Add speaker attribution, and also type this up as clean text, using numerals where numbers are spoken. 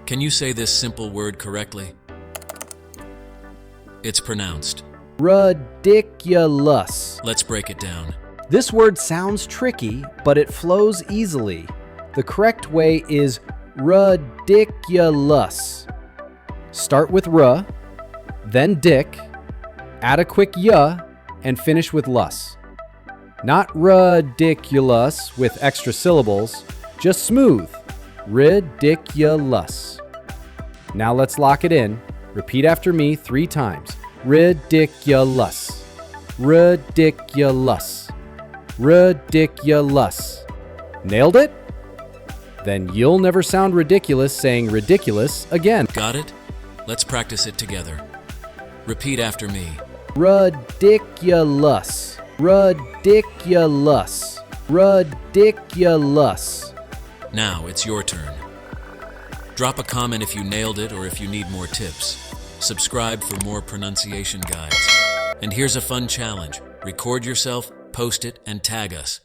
Speaker 1: Can you say this simple word correctly? It's pronounced.
Speaker 2: Ridiculous.
Speaker 1: Let's break it down.
Speaker 2: This word sounds tricky, but it flows easily. The correct way is ridiculous. Start with r, then dick, add a quick y, and finish with lus. Not ridiculous with extra syllables, just smooth. Ridiculous. Now let's lock it in. Repeat after me 3 times. Ridiculous. Ridiculous. Ridiculous. Nailed it? Then you'll never sound ridiculous saying ridiculous again.
Speaker 1: Got it? Let's practice it together. Repeat after me.
Speaker 2: Ridiculous. Ridiculous. Ridiculous.
Speaker 1: Now it's your turn. Drop a comment if you nailed it or if you need more tips. Subscribe for more pronunciation guides. And here's a fun challenge. Record yourself, post it, and tag us.